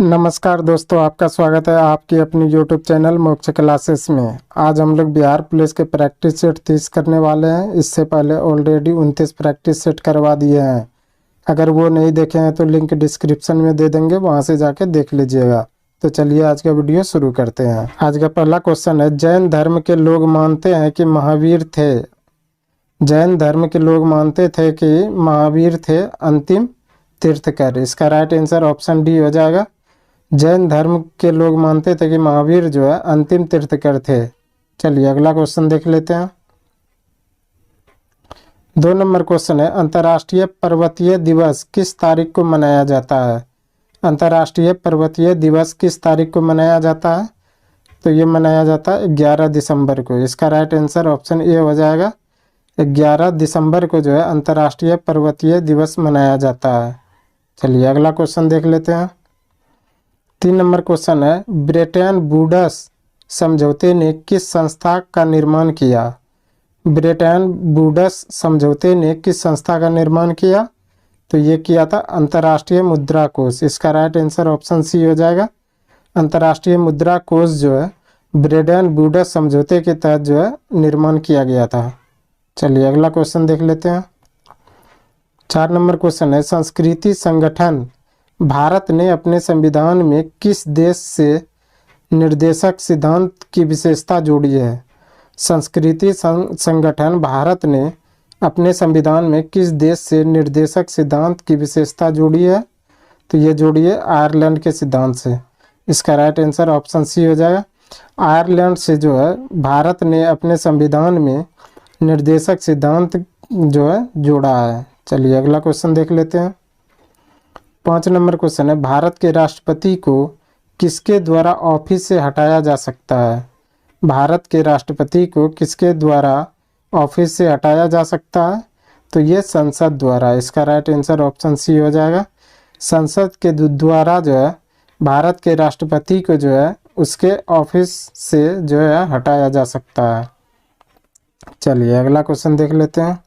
नमस्कार दोस्तों, आपका स्वागत है आपकी अपनी यूट्यूब चैनल मोक्ष क्लासेस में। आज हम लोग बिहार पुलिस के प्रैक्टिस सेट 30 करने वाले हैं। इससे पहले ऑलरेडी 29 प्रैक्टिस सेट करवा दिए हैं। अगर वो नहीं देखे हैं तो लिंक डिस्क्रिप्शन में दे देंगे, वहां से जाके देख लीजिएगा। तो चलिए आज का वीडियो शुरू करते हैं। आज का पहला क्वेश्चन है, जैन धर्म के लोग मानते हैं कि महावीर थे। जैन धर्म के लोग मानते थे कि महावीर थे अंतिम तीर्थकर। इसका राइट आंसर ऑप्शन डी हो जाएगा। जैन धर्म के लोग मानते थे कि महावीर जो है अंतिम तीर्थकर थे। चलिए अगला क्वेश्चन देख लेते हैं। 2 नंबर क्वेश्चन है, अंतर्राष्ट्रीय पर्वतीय दिवस किस तारीख को मनाया जाता है। अंतर्राष्ट्रीय पर्वतीय दिवस किस तारीख को मनाया जाता है? तो ये मनाया जाता है 11 दिसंबर को। इसका राइट आंसर ऑप्शन ए हो जाएगा। 11 दिसंबर को जो है अंतर्राष्ट्रीय पर्वतीय दिवस मनाया जाता है। चलिए अगला क्वेश्चन देख लेते हैं। 3 नंबर क्वेश्चन है, ब्रेटन वुड्स समझौते ने किस संस्था का निर्माण किया। ब्रेटन वुड्स समझौते ने किस संस्था का निर्माण किया? तो ये किया था अंतर्राष्ट्रीय मुद्रा कोष। इसका राइट आंसर ऑप्शन सी हो जाएगा। अंतर्राष्ट्रीय मुद्रा कोष जो है ब्रेटन वुड्स समझौते के तहत जो है निर्माण किया गया था। चलिए अगला क्वेश्चन देख लेते हैं। 4 नंबर क्वेश्चन है, संस्कृति संगठन भारत ने अपने संविधान में किस देश से निर्देशक सिद्धांत की विशेषता जोड़ी है। संस्कृति संगठन भारत ने अपने संविधान में किस देश से निर्देशक सिद्धांत की विशेषता जोड़ी है? तो ये जोड़ी है आयरलैंड के सिद्धांत से। इसका राइट आंसर ऑप्शन सी हो जाएगा। आयरलैंड से जो है भारत ने अपने संविधान में निर्देशक सिद्धांत जो है जोड़ा है। चलिए अगला क्वेश्चन देख लेते हैं। 5 नंबर क्वेश्चन है, भारत के राष्ट्रपति को किसके द्वारा ऑफिस से हटाया जा सकता है। भारत के राष्ट्रपति को किसके द्वारा ऑफिस से हटाया जा सकता है? तो ये संसद द्वारा। इसका राइट आंसर ऑप्शन सी हो जाएगा। संसद के द्वारा जो है भारत के राष्ट्रपति को जो है उसके ऑफिस से जो है हटाया जा सकता है। चलिए अगला क्वेश्चन देख लेते हैं।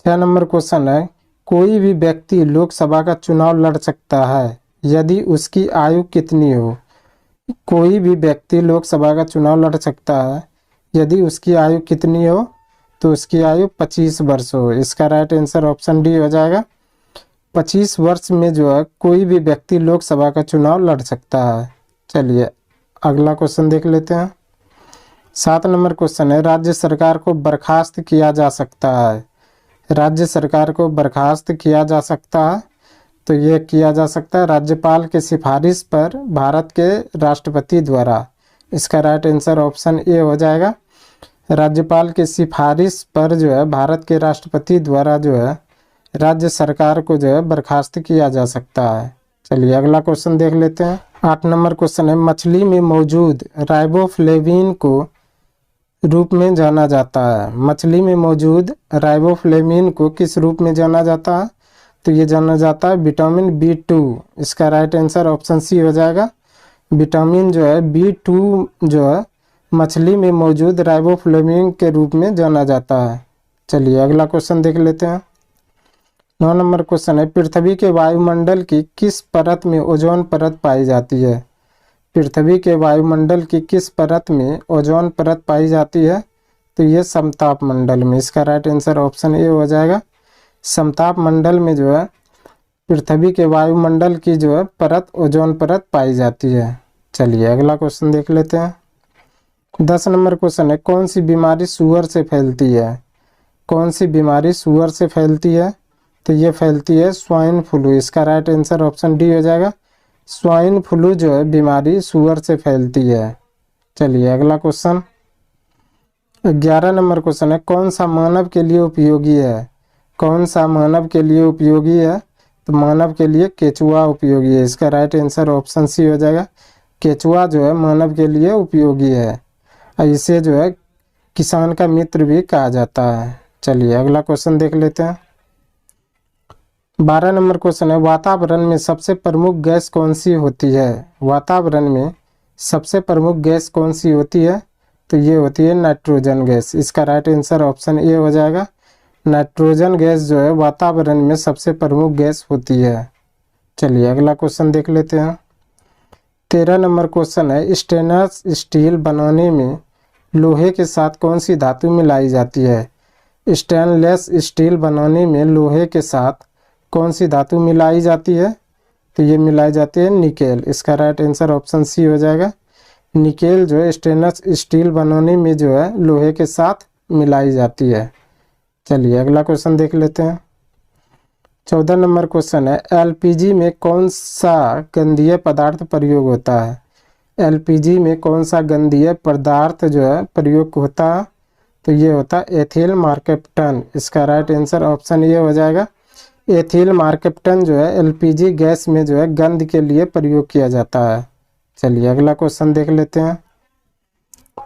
6 नंबर क्वेश्चन है, कोई भी व्यक्ति लोकसभा का चुनाव लड़ सकता है यदि उसकी आयु कितनी हो। कोई भी व्यक्ति लोकसभा का चुनाव लड़ सकता है यदि उसकी आयु कितनी हो? तो उसकी आयु 25 वर्ष हो। इसका राइट आंसर ऑप्शन डी हो जाएगा। 25 वर्ष में जो है कोई भी व्यक्ति लोकसभा का चुनाव लड़ सकता है। चलिए अगला क्वेश्चन देख लेते हैं। 7 नंबर क्वेश्चन है, राज्य सरकार को बर्खास्त किया जा सकता है। राज्य सरकार को बर्खास्त किया जा सकता है। तो ये किया जा सकता है राज्यपाल के सिफारिश पर भारत के राष्ट्रपति द्वारा। इसका राइट आंसर ऑप्शन ए हो जाएगा। राज्यपाल के सिफारिश पर जो है भारत के राष्ट्रपति द्वारा जो है राज्य सरकार को जो है बर्खास्त किया जा सकता है। चलिए अगला क्वेश्चन देख लेते हैं। 8 नंबर क्वेश्चन है, मछली में मौजूद राइबोफ्लेविन को रूप में जाना जाता है। मछली में मौजूद राइबोफ्लेविन को किस रूप में जाना जाता है? तो ये जाना जाता है विटामिन B2। इसका राइट आंसर ऑप्शन सी हो जाएगा। विटामिन जो है B2 जो है मछली में मौजूद राइबोफ्लेविन के रूप में जाना जाता है। चलिए अगला क्वेश्चन देख लेते हैं। 9 नंबर क्वेश्चन है, पृथ्वी के वायुमंडल की किस परत में ओजोन परत पाई जाती है। पृथ्वी के वायुमंडल की किस परत में ओजोन परत पाई जाती है? तो ये समताप मंडल में। इसका राइट आंसर ऑप्शन ए हो जाएगा। समताप मंडल में जो है पृथ्वी के वायुमंडल की जो है परत ओजोन परत पाई जाती है। चलिए अगला क्वेश्चन देख लेते हैं। 10 नंबर क्वेश्चन है, कौन सी बीमारी सूअर से फैलती है। कौन सी बीमारी सूअर से फैलती है? तो ये फैलती है स्वाइन फ्लू। इसका राइट आंसर ऑप्शन डी हो जाएगा। स्वाइन फ्लू जो है बीमारी सूअर से फैलती है। चलिए अगला क्वेश्चन 11 नंबर क्वेश्चन है, कौन सा मानव के लिए उपयोगी है। कौन सा मानव के लिए उपयोगी है? तो मानव के लिए केचुआ उपयोगी है। इसका राइट आंसर ऑप्शन सी हो जाएगा। केचुआ जो है मानव के लिए उपयोगी है और इसे जो है किसान का मित्र भी कहा जाता है। चलिए अगला क्वेश्चन देख लेते हैं। 12 नंबर क्वेश्चन है, वातावरण में सबसे प्रमुख गैस कौन सी होती है। वातावरण में सबसे प्रमुख गैस कौन सी होती है? तो ये होती है नाइट्रोजन गैस। इसका राइट आंसर ऑप्शन ए हो जाएगा। नाइट्रोजन गैस जो है वातावरण में सबसे प्रमुख गैस होती है। चलिए अगला क्वेश्चन देख लेते हैं। 13 नंबर क्वेश्चन है, स्टेनलेस स्टील बनाने में लोहे के साथ कौन सी धातु मिलाई जाती है? स्टेनलेस स्टील बनाने में लोहे के साथ कौन सी धातु मिलाई जाती है? तो ये मिलाई जाती है निकेल। इसका राइट आंसर ऑप्शन सी हो जाएगा। निकेल जो है स्टेनलेस स्टील बनाने में जो है लोहे के साथ मिलाई जाती है। चलिए अगला क्वेश्चन देख लेते हैं। 14 नंबर क्वेश्चन है, एलपीजी में कौन सा गंधीय पदार्थ प्रयोग होता है? एलपीजी में कौन सा गंधीय पदार्थ जो है प्रयोग होता है? तो ये होता है एथिल मार्केप्टन। इसका राइट आंसर ऑप्शन ये हो जाएगा। एथिल मार्केप्टन जो है एलपीजी गैस में जो है गंध के लिए प्रयोग किया जाता है। चलिए अगला क्वेश्चन देख लेते हैं।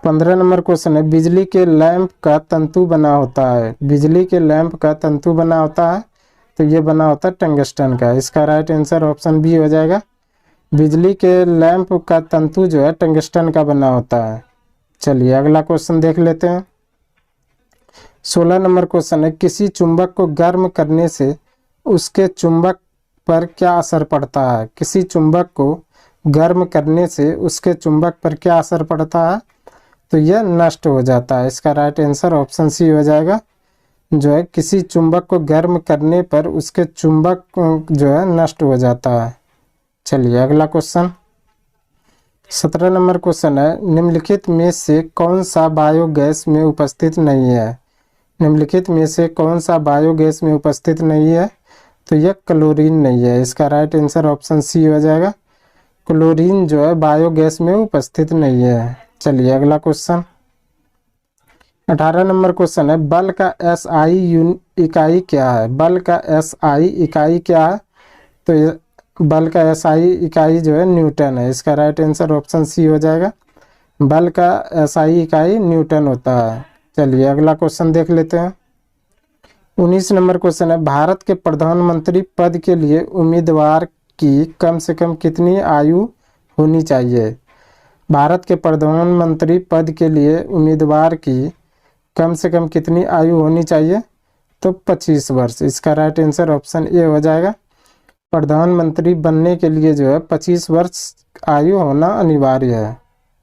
15 नंबर क्वेश्चन है, बिजली के लैंप का तंतु बना होता है। बिजली के लैंप का तंतु बना होता है, तो ये बना होता है टंगस्टन का। इसका राइट आंसर ऑप्शन बी हो जाएगा। बिजली के लैंप का तंतु जो है टंगस्टन का बना होता है। चलिए अगला क्वेश्चन देख लेते हैं। 16 नंबर क्वेश्चन है, किसी चुंबक को गर्म करने से उसके चुंबक पर क्या असर पड़ता है? किसी चुंबक को गर्म करने से उसके चुंबक पर क्या असर पड़ता है? तो यह नष्ट हो जाता है। इसका राइट आंसर ऑप्शन सी हो जाएगा। जो है किसी चुंबक को गर्म करने पर उसके चुंबक जो है नष्ट हो जाता है। चलिए अगला क्वेश्चन 17 नंबर क्वेश्चन है, निम्नलिखित में से कौन सा बायोगैस में उपस्थित नहीं है? निम्नलिखित में से कौन सा बायोगैस में उपस्थित नहीं है? तो यह क्लोरीन नहीं है। इसका राइट आंसर ऑप्शन सी हो जाएगा। क्लोरीन जो है बायोगैस में उपस्थित नहीं है। चलिए अगला क्वेश्चन 18 नंबर क्वेश्चन है, बल का एसआई इकाई क्या है? बल का एसआई इकाई क्या है? तो बल का एसआई इकाई जो है न्यूटन है। इसका राइट आंसर ऑप्शन सी हो जाएगा। बल का एसआई इकाई न्यूटन होता है। चलिए अगला क्वेश्चन देख लेते हैं। 19 नंबर क्वेश्चन है, भारत के प्रधानमंत्री पद के लिए उम्मीदवार की कम से कम कितनी आयु होनी चाहिए? भारत के प्रधानमंत्री पद के लिए उम्मीदवार की कम से कम कितनी आयु होनी चाहिए? तो 25 वर्ष। इसका राइट आंसर ऑप्शन ए हो जाएगा। प्रधानमंत्री बनने के लिए जो है 25 वर्ष आयु होना अनिवार्य है।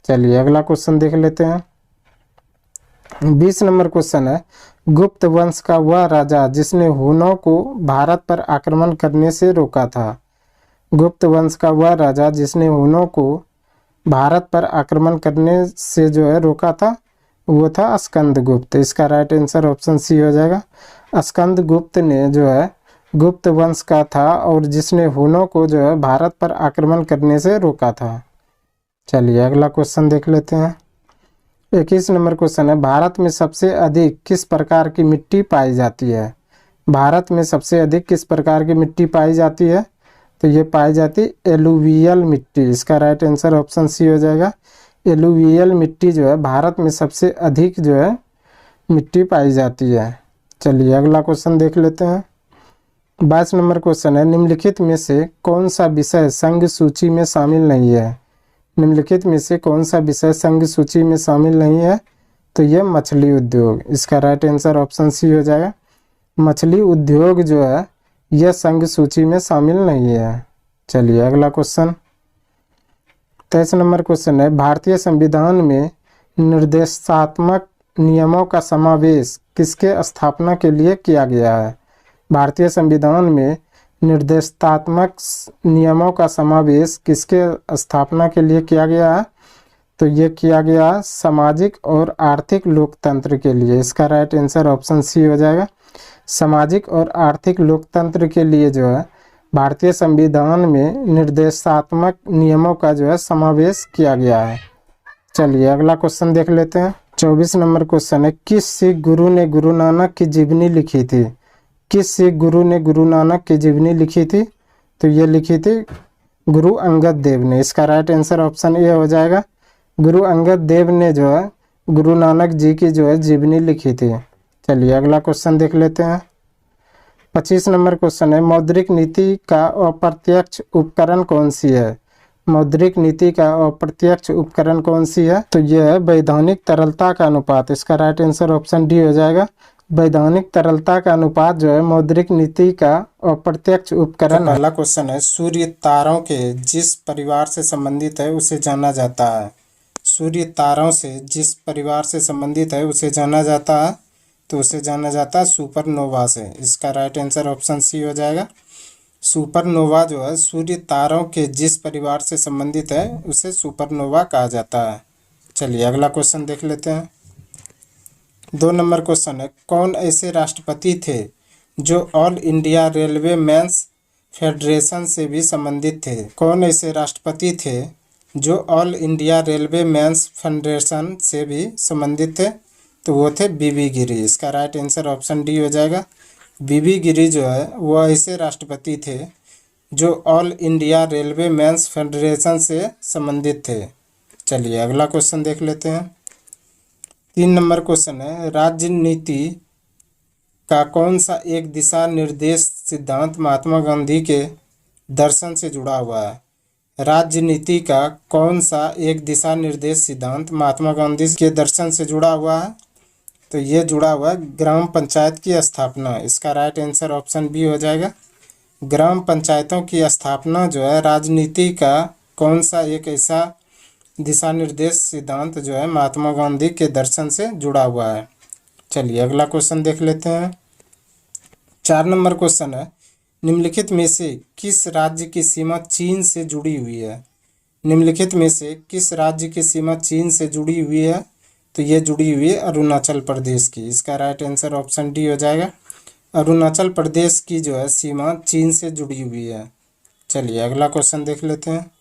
चलिए अगला क्वेश्चन देख लेते हैं। 20 नंबर क्वेश्चन है, गुप्त वंश का वह राजा जिसने हुनों को भारत पर आक्रमण करने से रोका था। गुप्त वंश का वह राजा जिसने हुनों को भारत पर आक्रमण करने से जो है रोका था, वो था स्कंदगुप्त। इसका राइट आंसर ऑप्शन सी हो जाएगा। स्कंदगुप्त ने जो है गुप्त वंश का था और जिसने हुनों को जो है भारत पर आक्रमण करने से रोका था। चलिए अगला क्वेश्चन देख लेते हैं। 21 नंबर क्वेश्चन है, भारत में सबसे अधिक किस प्रकार की मिट्टी पाई जाती है? भारत में सबसे अधिक किस प्रकार की मिट्टी पाई जाती है? तो ये पाई जाती एलुवियल मिट्टी। इसका राइट आंसर ऑप्शन सी हो जाएगा। एलुवियल मिट्टी जो है भारत में सबसे अधिक जो है मिट्टी पाई जाती है। चलिए अगला क्वेश्चन देख लेते हैं। 22 नंबर क्वेश्चन है, निम्नलिखित में से कौन सा विषय संघ सूची में शामिल नहीं है? निम्नलिखित में से कौन सा विषय संघ सूची में शामिल नहीं है? तो यह मछली उद्योग। इसका राइट आंसर ऑप्शन सी हो जाएगा। मछली उद्योग जो है यह संघ सूची में शामिल नहीं है। चलिए अगला क्वेश्चन 23 नंबर क्वेश्चन है, भारतीय संविधान में निर्देशात्मक नियमों का समावेश किसके स्थापना के लिए किया गया है? भारतीय संविधान में निर्देशात्मक नियमों का समावेश किसके स्थापना के लिए किया गया है? तो ये किया गया सामाजिक और आर्थिक लोकतंत्र के लिए। इसका राइट आंसर ऑप्शन सी हो जाएगा। सामाजिक और आर्थिक लोकतंत्र के लिए जो है भारतीय संविधान में निर्देशात्मक नियमों का जो है समावेश किया गया है। चलिए अगला क्वेश्चन देख लेते हैं। 24 नंबर क्वेश्चन है, किस सिख गुरु ने गुरु नानक की जीवनी लिखी थी? किस सिख गुरु ने गुरु नानक की जीवनी लिखी थी? तो ये लिखी थी गुरु अंगद देव ने। इसका राइट आंसर ऑप्शन ए हो जाएगा। गुरु अंगद देव ने जो है गुरु नानक जी की जो है जीवनी लिखी थी। चलिए अगला क्वेश्चन देख लेते हैं। 25 नंबर क्वेश्चन है, मौद्रिक नीति का अप्रत्यक्ष उपकरण कौन सी है? मौद्रिक नीति का अप्रत्यक्ष उपकरण कौन सी है? तो यह है वैधानिक तरलता का अनुपात। इसका राइट आंसर ऑप्शन डी हो जाएगा। वैधानिक तरलता का अनुपात जो है मौद्रिक नीति का अप्रत्यक्ष उपकरण है। पहला क्वेश्चन है, सूर्य तारों के जिस परिवार से संबंधित है उसे जाना जाता है। सूर्य तारों से जिस परिवार से संबंधित है उसे जाना जाता है, तो उसे जाना जाता है सुपरनोवा से। इसका राइट आंसर ऑप्शन सी हो जाएगा। सुपरनोवा जो है सूर्य तारों के जिस परिवार से संबंधित है उसे सुपरनोवा कहा जाता है। चलिए अगला क्वेश्चन देख लेते हैं। 2 नंबर क्वेश्चन है, कौन ऐसे राष्ट्रपति थे जो All India Railway Men's Federation से भी संबंधित थे? कौन ऐसे राष्ट्रपति थे जो All India Railway Men's Federation से भी संबंधित थे? तो वो थे बीबी गिरी। इसका राइट आंसर ऑप्शन डी हो जाएगा। बीबी गिरी जो है वो ऐसे राष्ट्रपति थे जो All India Railway Men's Federation से संबंधित थे। चलिए अगला क्वेश्चन देख लेते हैं। 3 नंबर क्वेश्चन है, राजनीति का कौन सा एक दिशा निर्देश सिद्धांत महात्मा गांधी के दर्शन से जुड़ा हुआ है? राजनीति का कौन सा एक दिशा निर्देश सिद्धांत महात्मा गांधी के दर्शन से जुड़ा हुआ है? तो ये जुड़ा हुआ है ग्राम पंचायत की स्थापना। इसका राइट आंसर ऑप्शन बी हो जाएगा। ग्राम पंचायतों की स्थापना जो है राजनीति का कौन सा एक ऐसा दिशा निर्देश सिद्धांत जो है महात्मा गांधी के दर्शन से जुड़ा हुआ है। चलिए अगला क्वेश्चन देख लेते हैं। 4 नंबर क्वेश्चन है, निम्नलिखित में से किस राज्य की सीमा चीन से जुड़ी हुई है? निम्नलिखित में से किस राज्य की सीमा चीन से जुड़ी हुई है? तो ये जुड़ी हुई है अरुणाचल प्रदेश की। इसका राइट आंसर ऑप्शन डी हो जाएगा। अरुणाचल प्रदेश की जो है सीमा चीन से जुड़ी हुई है। चलिए अगला क्वेश्चन देख लेते हैं।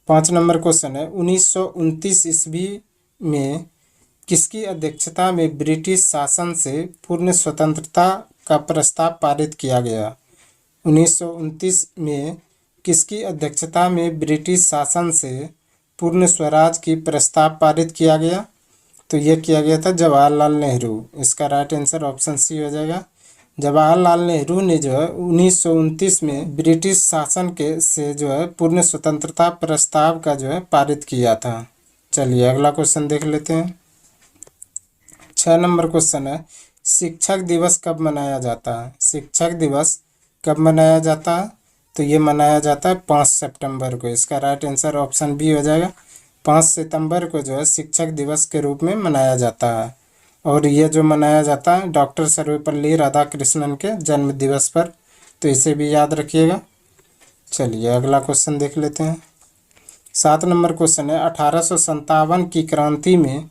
5 नंबर क्वेश्चन है, 1929 ईस्वी में किसकी अध्यक्षता में ब्रिटिश शासन से पूर्ण स्वतंत्रता का प्रस्ताव पारित किया गया? 1929 में किसकी अध्यक्षता में ब्रिटिश शासन से पूर्ण स्वराज की प्रस्ताव पारित किया गया? तो यह किया गया था जवाहरलाल नेहरू। इसका राइट आंसर ऑप्शन सी हो जाएगा। जवाहरलाल नेहरू ने जो है 1929 में ब्रिटिश शासन के से जो है पूर्ण स्वतंत्रता प्रस्ताव का जो है पारित किया था। चलिए अगला क्वेश्चन देख लेते हैं। 6 नंबर क्वेश्चन है, शिक्षक दिवस कब मनाया जाता है? शिक्षक दिवस कब मनाया जाता है? तो ये मनाया जाता है 5 सितंबर को। इसका राइट आंसर ऑप्शन बी हो जाएगा। 5 सितंबर को जो है शिक्षक दिवस के रूप में मनाया जाता है, और ये जो मनाया जाता है डॉक्टर सर्वपल्ली राधाकृष्णन के जन्म दिवस पर, तो इसे भी याद रखिएगा। चलिए अगला क्वेश्चन देख लेते हैं। 7 नंबर क्वेश्चन है, 1857 की क्रांति में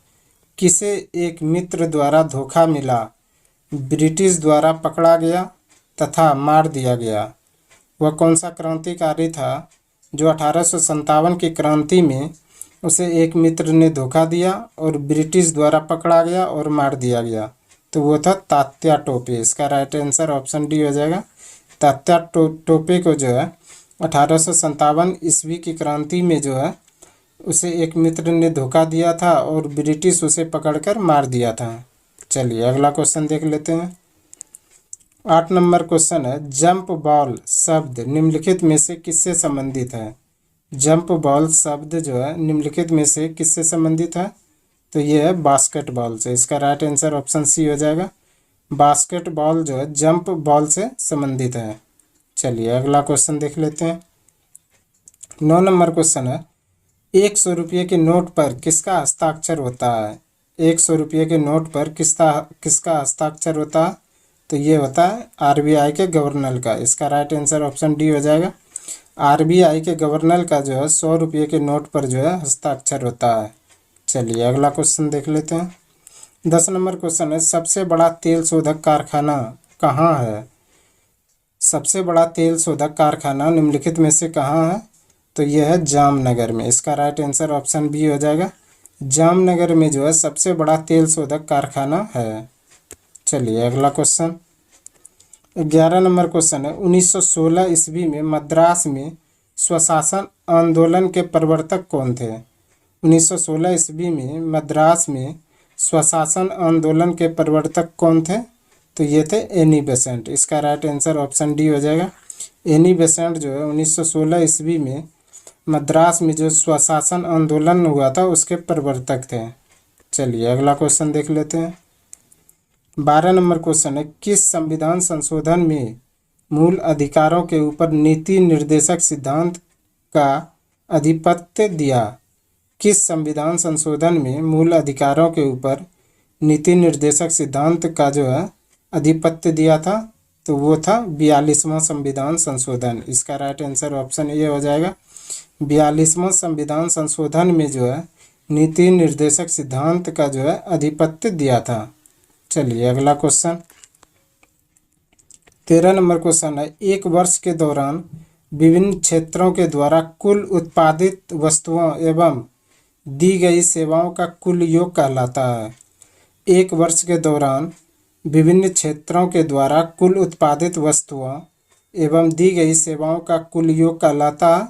किसे एक मित्र द्वारा धोखा मिला, ब्रिटिश द्वारा पकड़ा गया तथा मार दिया गया? वह कौन सा क्रांतिकारी था जो 1857 की क्रांति में उसे एक मित्र ने धोखा दिया और ब्रिटिश द्वारा पकड़ा गया और मार दिया गया? तो वो था तात्या टोपे। इसका राइट आंसर ऑप्शन डी हो जाएगा। तात्या टोपे को जो है 1857 ईस्वी की क्रांति में जो है उसे एक मित्र ने धोखा दिया था और ब्रिटिश उसे पकड़कर मार दिया था। चलिए अगला क्वेश्चन देख लेते हैं। 8 नंबर क्वेश्चन है, जंप बॉल शब्द निम्नलिखित में से किससे संबंधित है? जंप बॉल शब्द जो है निम्नलिखित में से किससे संबंधित है? तो ये है बास्केटबॉल से। इसका राइट आंसर ऑप्शन सी हो जाएगा। बास्केटबॉल जो है जंप बॉल से संबंधित है। चलिए अगला क्वेश्चन देख लेते हैं। 9 नंबर क्वेश्चन है, 100 रुपये के नोट पर किसका हस्ताक्षर होता है? 100 रुपये के नोट पर किसका हस्ताक्षर होता है? तो ये होता है आरबीआई के गवर्नर का। इसका राइट आंसर ऑप्शन डी हो जाएगा। आरबीआई के गवर्नर का जो है 100 रुपये के नोट पर जो है हस्ताक्षर होता है। चलिए अगला क्वेश्चन देख लेते हैं। 10 नंबर क्वेश्चन है, सबसे बड़ा तेल शोधक कारखाना कहाँ है? सबसे बड़ा तेल शोधक कारखाना निम्नलिखित में से कहाँ है? तो यह है जामनगर में। इसका राइट आंसर ऑप्शन बी हो जाएगा। जामनगर में जो है सबसे बड़ा तेल शोधक कारखाना है। चलिए अगला क्वेश्चन 11 नंबर क्वेश्चन है, 1916 ईस्वी में मद्रास में स्वशासन आंदोलन के प्रवर्तक कौन थे? 1916 ईस्वी में मद्रास में स्वशासन आंदोलन के प्रवर्तक कौन थे? तो ये थे एनी बेसेंट। इसका राइट आंसर ऑप्शन डी हो जाएगा। एनी बेसेंट जो है 1916 ईस्वी में मद्रास में जो स्वशासन आंदोलन हुआ था उसके प्रवर्तक थे। चलिए अगला क्वेश्चन देख लेते हैं। 12 नंबर क्वेश्चन है, किस संविधान संशोधन में मूल अधिकारों के ऊपर नीति निर्देशक सिद्धांत का आधिपत्य दिया? किस संविधान संशोधन में मूल अधिकारों के ऊपर नीति निर्देशक सिद्धांत का जो है आधिपत्य दिया था? तो वो था 42वां संविधान संशोधन। इसका राइट आंसर ऑप्शन ए हो जाएगा। 42वां संविधान संशोधन में जो है नीति निर्देशक सिद्धांत का जो है आधिपत्य दिया था। चलिए अगला क्वेश्चन 13 नंबर क्वेश्चन है, एक वर्ष के दौरान विभिन्न क्षेत्रों के द्वारा कुल उत्पादित वस्तुओं एवं दी गई सेवाओं का कुल योग कहलाता है। एक वर्ष के दौरान विभिन्न क्षेत्रों के द्वारा कुल उत्पादित वस्तुओं एवं दी गई सेवाओं का कुल योग कहलाता है।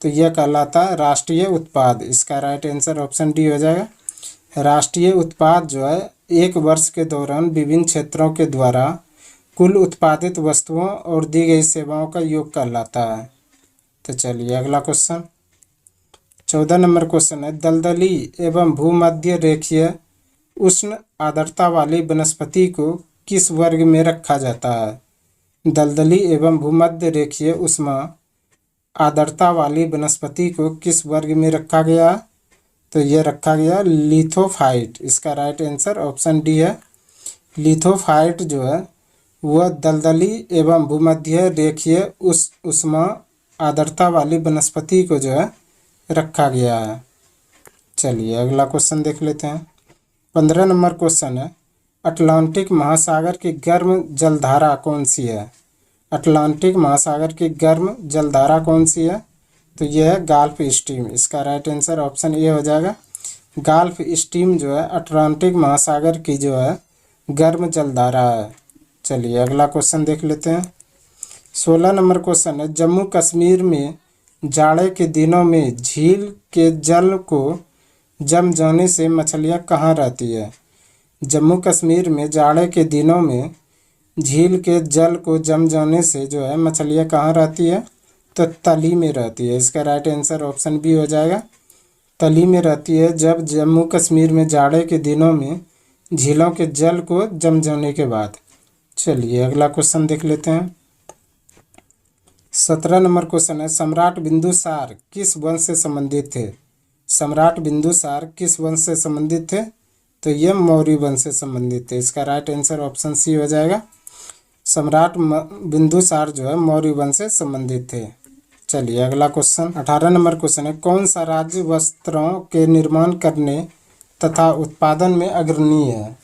तो यह कहलाता है राष्ट्रीय उत्पाद। इसका राइट आंसर ऑप्शन डी हो जाएगा। राष्ट्रीय उत्पाद जो है एक वर्ष के दौरान विभिन्न क्षेत्रों के द्वारा कुल उत्पादित वस्तुओं और दी गई सेवाओं का योग कहलाता है। तो चलिए अगला क्वेश्चन 14 नंबर क्वेश्चन है, दलदली एवं भूमध्य रेखीय उष्ण आर्द्रता वाली वनस्पति को किस वर्ग में रखा जाता है? दलदली एवं भूमध्य रेखीय उष्ण आर्द्रता वाली वनस्पति को किस वर्ग में रखा गया? तो यह रखा गया लिथोफाइट। इसका राइट आंसर ऑप्शन डी है। लिथोफाइट जो है वह दलदली एवं भूमध्य रेखीय उष्ण आर्द्रता वाली वनस्पति को जो है रखा गया है। चलिए अगला क्वेश्चन देख लेते हैं। 15 नंबर क्वेश्चन है, अटलांटिक महासागर की गर्म जलधारा कौन सी है? अटलांटिक महासागर की गर्म जलधारा कौन सी है? तो यह है गाल्फ स्ट्रीम। इसका राइट आंसर ऑप्शन ए हो जाएगा। गाल्फ स्ट्रीम जो है अटलांटिक महासागर की जो है गर्म जलधारा है। चलिए अगला क्वेश्चन देख लेते हैं। 16 नंबर क्वेश्चन है, जम्मू कश्मीर में जाड़े के दिनों में झील के जल को जम जाने से मछलियां कहाँ रहती है? जम्मू कश्मीर में जाड़े के दिनों में झील के जल को जम जाने से जो है मछलियां कहाँ रहती है? तो तली में रहती है। इसका राइट आंसर ऑप्शन बी हो जाएगा। तली में रहती है जब जम्मू कश्मीर में जाड़े के दिनों में झीलों के जल को जम जाने के बाद। चलिए अगला क्वेश्चन देख लेते हैं। 17 नंबर क्वेश्चन है, सम्राट बिंदुसार किस वंश से संबंधित थे? सम्राट बिंदुसार किस वंश से संबंधित थे? तो यह मौर्य वंश से संबंधित थे। इसका राइट आंसर ऑप्शन सी हो जाएगा। सम्राट बिंदुसार जो है मौर्य वंश से संबंधित थे। चलिए अगला क्वेश्चन 18 नंबर क्वेश्चन है, कौन सा राज्य वस्त्रों के निर्माण करने तथा उत्पादन में अग्रणी है?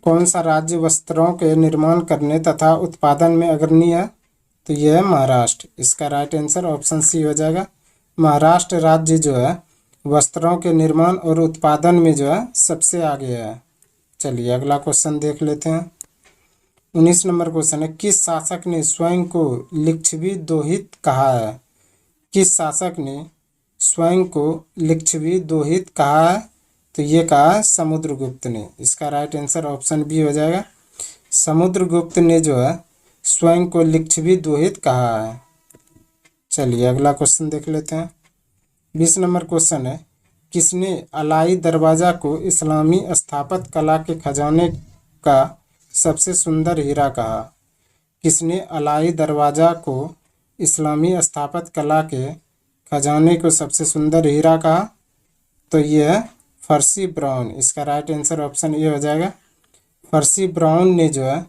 कौन सा राज्य वस्त्रों के निर्माण करने तथा उत्पादन में अग्रणी है? तो यह है महाराष्ट्र। इसका राइट आंसर ऑप्शन सी हो जाएगा। महाराष्ट्र राज्य जो है वस्त्रों के निर्माण और उत्पादन में जो है सबसे आगे है। चलिए अगला क्वेश्चन देख लेते हैं। 19 नंबर क्वेश्चन है, किस शासक ने स्वयं को लिच्छवी दोहित कहा है? किस शासक ने स्वयं को लिच्छवी दोहित कहा है? तो ये कहा है समुद्रगुप्त ने। इसका राइट आंसर ऑप्शन बी हो जाएगा। समुद्रगुप्त ने जो है स्वयं को लिच्छवी दोहित कहा है। चलिए अगला क्वेश्चन देख लेते हैं। 20 नंबर क्वेश्चन है, किसने अलाई दरवाज़ा को इस्लामी स्थापत्य कला के खजाने का सबसे सुंदर हीरा कहा? किसने अलाई दरवाज़ा को इस्लामी स्थापत्य कला के खजाने को सबसे सुंदर हीरा कहा? तो यह है फर्सी ब्राउन। इसका राइट आंसर ऑप्शन ए हो जाएगा। फर्सी ब्राउन ने जो है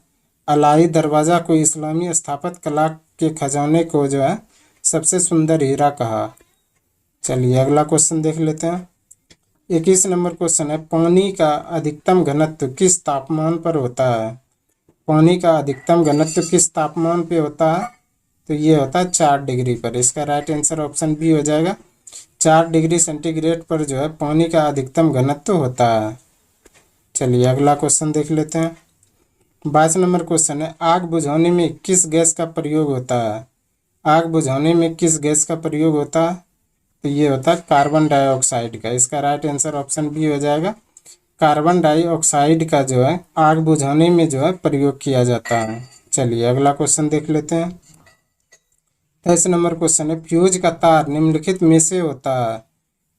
अलाई दरवाज़ा को इस्लामी स्थापत्य कला के खजाने को जो है सबसे सुंदर हीरा कहा। चलिए अगला क्वेश्चन देख लेते हैं। 21 नंबर क्वेश्चन है, पानी का अधिकतम घनत्व किस तापमान पर होता है? पानी का अधिकतम घनत्व किस तापमान पे होता है? तो ये होता है 4 डिग्री पर। इसका राइट आंसर ऑप्शन बी हो जाएगा। 4 डिग्री सेंटीग्रेड पर जो है पानी का अधिकतम घनत्व होता है। चलिए अगला क्वेश्चन देख लेते हैं। 22 नंबर क्वेश्चन है, आग बुझाने में किस गैस का प्रयोग होता है? आग बुझाने में किस गैस का प्रयोग होता है? तो ये होता है कार्बन डाइऑक्साइड का। इसका राइट आंसर ऑप्शन बी हो जाएगा। कार्बन डाइऑक्साइड का जो है आग बुझाने में जो है प्रयोग किया जाता है। चलिए अगला क्वेश्चन देख लेते हैं। 23 नंबर क्वेश्चन है, फ्यूज का तार निम्नलिखित में से होता है?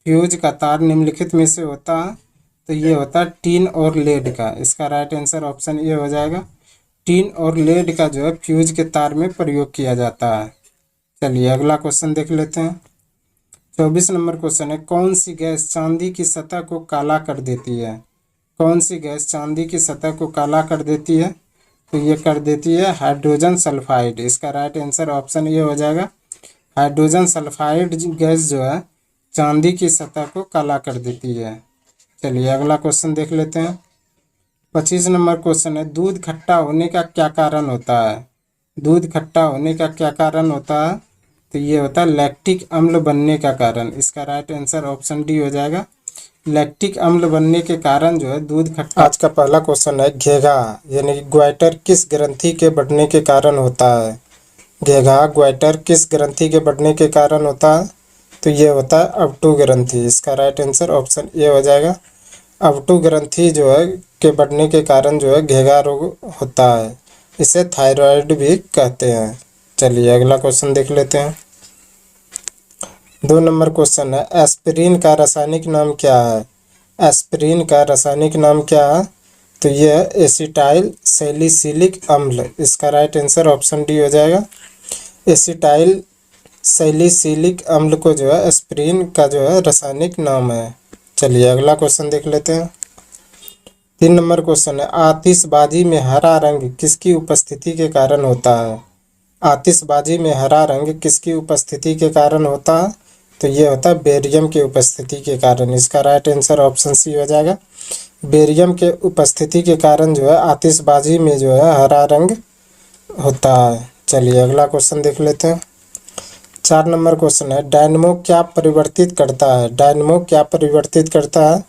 फ्यूज का तार निम्नलिखित में से होता है? तो ये होता है टीन और लेड का। इसका राइट आंसर ऑप्शन ए हो जाएगा। टीन और लेड का जो है फ्यूज के तार में प्रयोग किया जाता है। चलिए अगला क्वेश्चन देख लेते हैं। 24 नंबर क्वेश्चन है, कौन सी गैस चांदी की सतह को काला कर देती है? कौन सी गैस चांदी की सतह को काला कर देती है? तो ये कर देती है हाइड्रोजन सल्फाइड। इसका राइट आंसर ऑप्शन ये हो जाएगा। हाइड्रोजन सल्फाइड गैस जो है चांदी की सतह को काला कर देती है। चलिए अगला क्वेश्चन देख लेते हैं। 25 नंबर क्वेश्चन है, दूध खट्टा होने का क्या कारण होता है? दूध खट्टा होने का क्या कारण होता है? तो ये होता है लैक्टिक अम्ल बनने का कारण। इसका राइट आंसर ऑप्शन डी हो जाएगा। लैक्टिक अम्ल बनने के कारण जो है दूध खट्टा। आज का पहला क्वेश्चन है, घेघा यानी कि ग्वाइटर किस ग्रंथि के बढ़ने के कारण होता है? घेघा ग्वाइटर किस ग्रंथि के बढ़ने के कारण होता है? तो ये होता है अवटु ग्रंथि। इसका राइट आंसर ऑप्शन ए हो जाएगा। अवटु ग्रंथि जो है के बढ़ने के कारण जो है घेघा रोग होता है। इसे थायराइड भी कहते हैं। चलिए अगला क्वेश्चन देख लेते हैं। 2 नंबर क्वेश्चन है, एस्पिरिन का रासायनिक नाम क्या है? एस्पिरिन का रासायनिक नाम क्या है? तो ये है एसिटाइल सैलिसिलिक अम्ल। इसका राइट आंसर ऑप्शन डी हो जाएगा। एसिटाइल सैलिसिलिक अम्ल को जो है एस्पिरिन का जो है रासायनिक नाम है। चलिए अगला क्वेश्चन देख लेते हैं। 3 नंबर क्वेश्चन है, आतिशबाजी में हरा रंग किसकी उपस्थिति के कारण होता है? आतिशबाजी में हरा रंग किसकी उपस्थिति के कारण होता है? तो ये होता है बेरियम की उपस्थिति के कारण। इसका राइट आंसर ऑप्शन सी हो जाएगा। बेरियम के उपस्थिति के कारण जो है आतिशबाजी में जो है हरा रंग होता है। चलिए अगला क्वेश्चन देख लेते हैं। 4 नंबर क्वेश्चन है, डायनमो क्या परिवर्तित करता है? डायनमो क्या परिवर्तित करता है?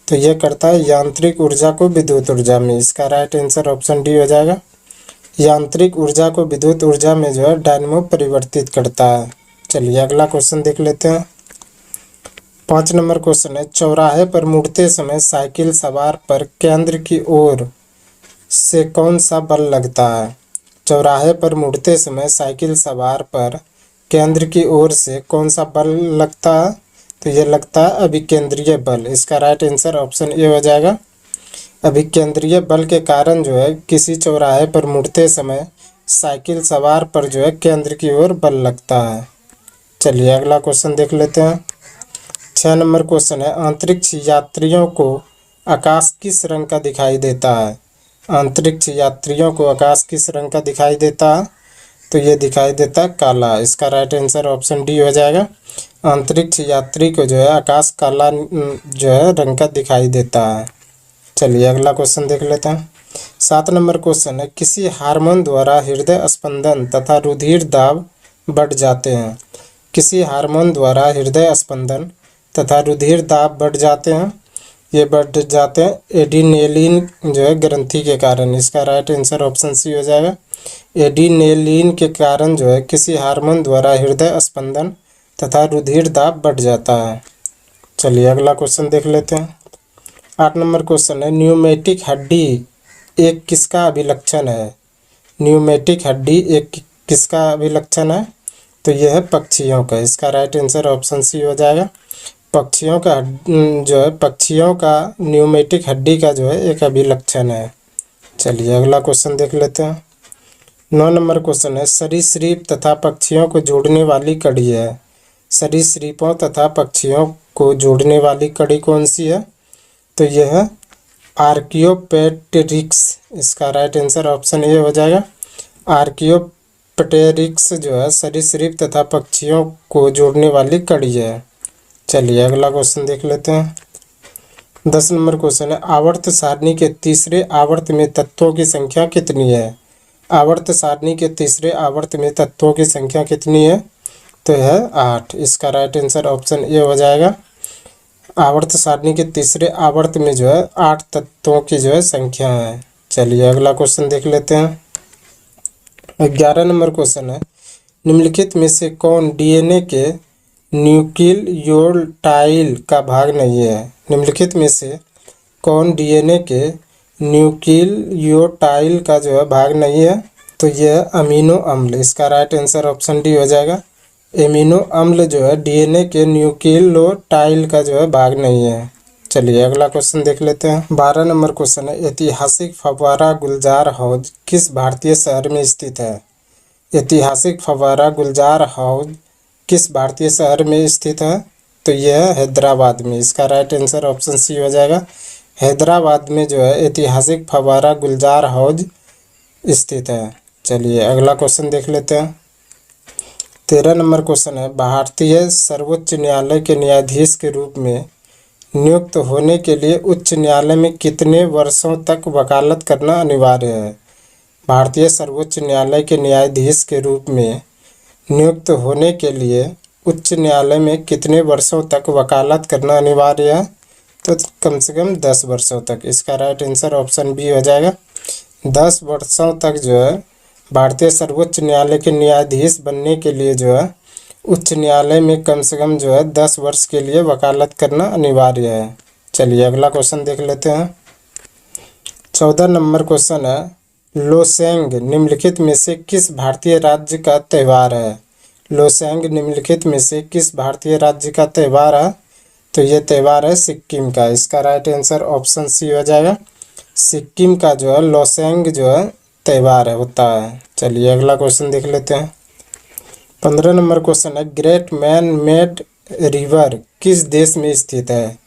तो ये करता है यांत्रिक ऊर्जा को विद्युत ऊर्जा में। इसका राइट आंसर ऑप्शन डी हो जाएगा। यांत्रिक ऊर्जा को विद्युत ऊर्जा में जो है डायनमो परिवर्तित करता है। चलिए अगला क्वेश्चन देख लेते हैं। 5 नंबर क्वेश्चन है, चौराहे पर मुड़ते समय साइकिल सवार पर केंद्र की ओर से कौन सा बल लगता है? चौराहे पर मुड़ते समय साइकिल सवार पर केंद्र की ओर से कौन सा बल लगता है? तो ये लगता है अभिकेंद्रीय बल। इसका राइट आंसर ऑप्शन ए हो जाएगा। अभिकेंद्रीय बल के कारण जो है किसी चौराहे पर मुड़ते समय साइकिल सवार पर जो है केंद्र की ओर बल लगता है। चलिए अगला क्वेश्चन देख लेते हैं। 6 नंबर क्वेश्चन है, अंतरिक्ष यात्रियों को आकाश किस रंग का दिखाई देता है? अंतरिक्ष यात्रियों को आकाश किस रंग का दिखाई देता है? तो ये दिखाई देता है काला। इसका राइट आंसर ऑप्शन डी हो जाएगा। अंतरिक्ष यात्री को जो है आकाश काला जो है रंग का दिखाई देता है। चलिए अगला क्वेश्चन देख लेते हैं। 7 नंबर क्वेश्चन है, किसी हार्मोन द्वारा हृदय स्पंदन तथा रुधिर दाब बढ़ जाते हैं? किसी हार्मोन द्वारा हृदय स्पंदन तथा रुधिर दाब बढ़ जाते हैं। ये बढ़ जाते हैं एडिनेलिन जो है ग्रंथि के कारण। इसका राइट आंसर ऑप्शन सी हो जाएगा। एडिनेलिन के कारण जो है किसी हार्मोन द्वारा हृदय स्पंदन तथा रुधिर दाब बढ़ जाता है। चलिए अगला क्वेश्चन देख लेते हैं। 8 नंबर क्वेश्चन है, न्यूमेटिक हड्डी एक किसका अभिलक्षण है? न्यूमेटिक हड्डी एक किसका अभिलक्षण है? तो यह है पक्षियों का। इसका राइट आंसर ऑप्शन सी हो जाएगा। पक्षियों का जो है पक्षियों का न्यूमेटिक हड्डी का जो है एक अभिलक्षण है। चलिए अगला क्वेश्चन देख लेते हैं। 9 नंबर क्वेश्चन है, सरीसृप तथा पक्षियों को जोड़ने वाली कड़ी है। सरीसृपों तथा पक्षियों को जोड़ने वाली कड़ी कौन सी है? तो यह है आर्कियोपेटेरिक्स। इसका राइट आंसर ऑप्शन ए हो जाएगा। आर्कियोपेटेरिक्स जो है सरीसृप तथा पक्षियों को जोड़ने वाली कड़ी है। चलिए अगला क्वेश्चन देख लेते हैं। 10 नंबर क्वेश्चन है, आवर्त सारणी के तीसरे आवर्त में तत्वों की संख्या कितनी है? आवर्त सारणी के तीसरे आवर्त में तत्वों की संख्या कितनी है? तो है 8। इसका राइट आंसर ऑप्शन ए हो जाएगा। आवर्त सारणी के तीसरे आवर्त में जो है 8 तत्वों की जो है संख्या है। चलिए अगला क्वेश्चन देख लेते हैं। 11 नंबर क्वेश्चन है, निम्नलिखित में से कौन डीएनए के न्यूक्लियोटाइड का भाग नहीं है? निम्नलिखित में से कौन डीएनए के न्यूक्लियोटाइड का जो है भाग नहीं है? तो यह अमीनो अम्ल। इसका राइट आंसर ऑप्शन डी हो जाएगा। एमिनो अम्ल जो है डीएनए के न्यूक्लियोटाइड का जो है भाग नहीं है। चलिए अगला क्वेश्चन देख लेते हैं। 12 नंबर क्वेश्चन है, ऐतिहासिक फव्वारा गुलजार हौज किस भारतीय शहर में स्थित है? ऐतिहासिक फव्वारा गुलजार हौज किस भारतीय शहर में स्थित है? तो यह है हैदराबाद में। इसका राइट आंसर ऑप्शन सी हो जाएगा। हैदराबाद में जो है ऐतिहासिक फव्वारा गुलजार हौज स्थित है। चलिए अगला क्वेश्चन देख लेते हैं। 13 नंबर क्वेश्चन है, भारतीय सर्वोच्च न्यायालय के न्यायाधीश के रूप में नियुक्त होने के लिए उच्च न्यायालय में कितने वर्षों तक वकालत करना अनिवार्य है? भारतीय सर्वोच्च न्यायालय के न्यायाधीश के रूप में नियुक्त होने के लिए उच्च न्यायालय में कितने वर्षों तक वकालत करना अनिवार्य है? तो कम से कम 10 वर्षों तक। इसका राइट आंसर ऑप्शन बी हो जाएगा। 10 वर्षों तक जो है भारतीय सर्वोच्च न्यायालय के न्यायाधीश बनने के लिए जो है उच्च न्यायालय में कम से कम जो है 10 वर्ष के लिए वकालत करना अनिवार्य है। चलिए अगला क्वेश्चन देख लेते हैं। 14 नंबर क्वेश्चन है, लोसेंग निम्नलिखित में से किस भारतीय राज्य का त्यौहार है? लोसेंग निम्नलिखित में से किस भारतीय राज्य का त्यौहार है? तो ये त्यौहार है सिक्किम का। इसका राइट आंसर ऑप्शन सी हो जाएगा। सिक्किम का जो है लोसेंग जो है त्यौहार है होता है। चलिए अगला क्वेश्चन देख लेते हैं। 15 नंबर क्वेश्चन है, ग्रेट मैन मेड रिवर किस देश में स्थित है?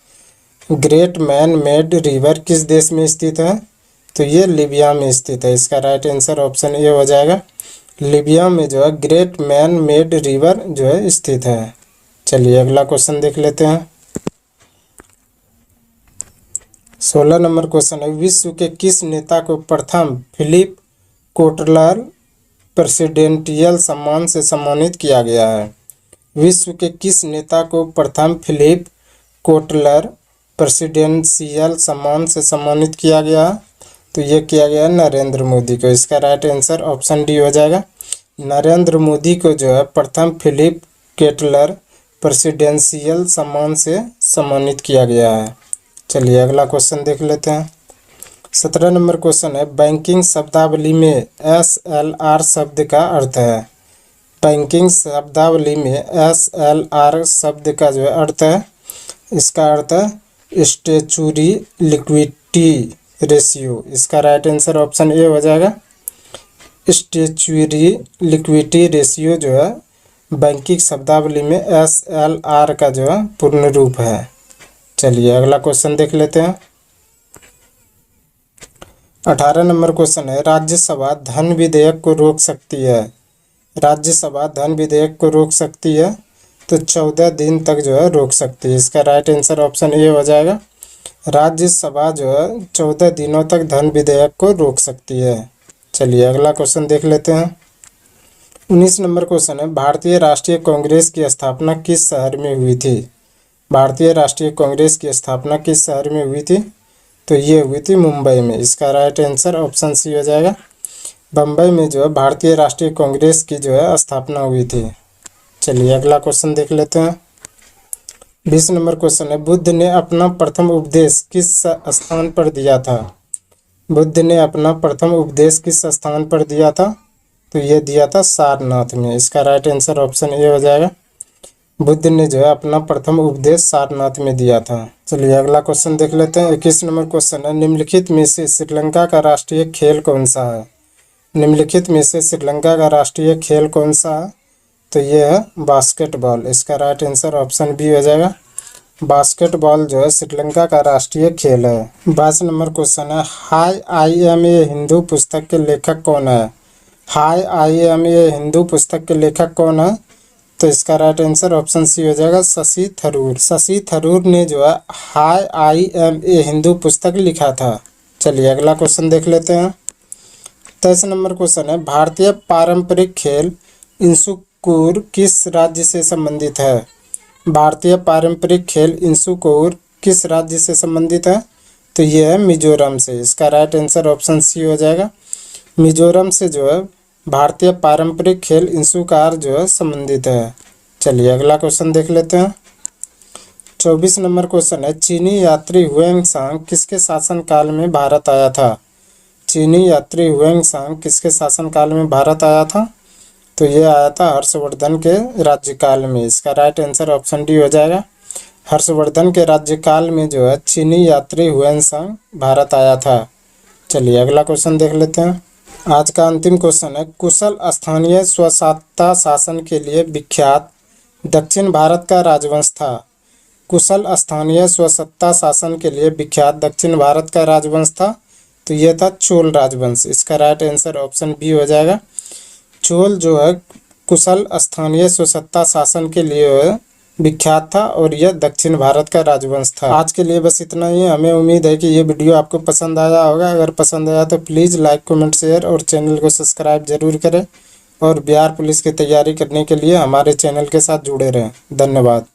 ग्रेट मैन मेड रिवर किस देश में स्थित है? तो ये लीबिया में स्थित है। इसका राइट आंसर ऑप्शन ए हो जाएगा। लीबिया में जो है ग्रेट मैन मेड रिवर जो है स्थित है। चलिए अगला क्वेश्चन देख लेते हैं। 16 नंबर क्वेश्चन है, विश्व के किस नेता को प्रथम फिलिप कोटलर प्रेसिडेंटियल सम्मान से सम्मानित किया गया है? विश्व के किस नेता को प्रथम फिलिप कोटलर प्रेसिडेंशियल सम्मान से सम्मानित किया गया? तो ये किया गया नरेंद्र मोदी को। इसका राइट आंसर ऑप्शन डी हो जाएगा। नरेंद्र मोदी को जो है प्रथम फिलिप कोटलर प्रेसिडेंशियल सम्मान से सम्मानित किया गया है। चलिए अगला क्वेश्चन देख लेते हैं। 17 नंबर क्वेश्चन है, बैंकिंग शब्दावली में SLR शब्द का अर्थ है? बैंकिंग शब्दावली में SLR शब्द का जो अर्थ है, इसका अर्थ है स्टैचूरी लिक्विडिटी रेशियो। इसका राइट आंसर ऑप्शन ए हो जाएगा। स्टैचूरी लिक्विडिटी रेशियो जो है बैंकिंग शब्दावली में SLR का जो है पूर्ण रूप है। चलिए अगला क्वेश्चन देख लेते हैं। 18 नंबर क्वेश्चन है, राज्यसभा धन विधेयक को रोक सकती है? राज्यसभा धन विधेयक को रोक सकती है? तो 14 दिन तक जो है रोक सकती है। इसका राइट आंसर ऑप्शन ए हो जाएगा। राज्यसभा जो है 14 दिनों तक धन विधेयक को रोक सकती है। चलिए अगला क्वेश्चन देख लेते हैं। 19 नंबर क्वेश्चन है, भारतीय राष्ट्रीय कांग्रेस की स्थापना किस शहर में हुई थी? भारतीय राष्ट्रीय कांग्रेस की स्थापना किस शहर में हुई थी? तो ये हुई थी मुंबई में। इसका राइट आंसर ऑप्शन सी हो जाएगा। बम्बई में जो है भारतीय राष्ट्रीय कांग्रेस की जो है स्थापना हुई थी। चलिए अगला क्वेश्चन देख लेते हैं। 20 नंबर क्वेश्चन है, बुद्ध ने अपना प्रथम उपदेश किस स्थान पर दिया था? बुद्ध ने अपना प्रथम उपदेश किस स्थान पर दिया था? तो ये दिया था सारनाथ में। इसका राइट आंसर ऑप्शन ए हो जाएगा। बुद्ध ने जो है अपना प्रथम उपदेश सारनाथ में दिया था। चलिए अगला क्वेश्चन देख लेते हैं। 21 नंबर क्वेश्चन है, निम्नलिखित में से श्रीलंका का राष्ट्रीय खेल कौन सा है? निम्नलिखित में से श्रीलंका का राष्ट्रीय खेल कौन सा है? तो ये है बास्केटबॉल। इसका राइट आंसर ऑप्शन बी हो जाएगा। बास्केटबॉल जो है श्रीलंका का राष्ट्रीय खेल है। 22 नंबर क्वेश्चन है, हाय आई एम ए हिंदू पुस्तक के लेखक कौन है? हाय आई एम ए हिंदू पुस्तक के लेखक कौन है? तो इसका राइट आंसर ऑप्शन सी हो जाएगा, शशि थरूर। शशि थरूर ने जो है हाय आई एम ए हिंदू पुस्तक लिखा था। चलिए अगला क्वेश्चन देख लेते हैं। 23 नंबर क्वेश्चन है, भारतीय पारंपरिक खेल इंसुकुर किस राज्य से संबंधित है? भारतीय पारंपरिक खेल इंसुकुर किस राज्य से संबंधित है? तो ये है मिजोरम से। इसका राइट आंसर ऑप्शन सी हो जाएगा। मिजोरम से जो है भारतीय पारंपरिक खेल इंसुकार जो है संबंधित है। चलिए अगला क्वेश्चन देख लेते हैं। 24 नंबर क्वेश्चन है, चीनी यात्री हुएंगसांग किसके शासनकाल में भारत आया था? चीनी यात्री हुएंगसांग किसके शासनकाल में भारत आया था? तो ये आया था हर्षवर्धन के राज्यकाल में। इसका राइट आंसर ऑप्शन डी हो जाएगा। हर्षवर्धन के राज्यकाल में जो है चीनी यात्री हुएनसांग भारत आया था। चलिए अगला क्वेश्चन देख लेते हैं। आज का अंतिम क्वेश्चन है, कुशल स्थानीय स्वशाता शासन के लिए विख्यात दक्षिण भारत का राजवंश था। कुशल स्थानीय स्वसत्ता शासन के लिए विख्यात दक्षिण भारत का राजवंश था, तो यह था चोल राजवंश। इसका राइट आंसर ऑप्शन बी हो जाएगा। चोल जो है कुशल स्थानीय स्वसत्ता शासन के लिए विख्यात था और यह दक्षिण भारत का राजवंश था। आज के लिए बस इतना ही। हमें उम्मीद है कि ये वीडियो आपको पसंद आया होगा। अगर पसंद आया तो प्लीज़ लाइक, कमेंट, शेयर और चैनल को सब्सक्राइब जरूर करें और बिहार पुलिस की तैयारी करने के लिए हमारे चैनल के साथ जुड़े रहें। धन्यवाद।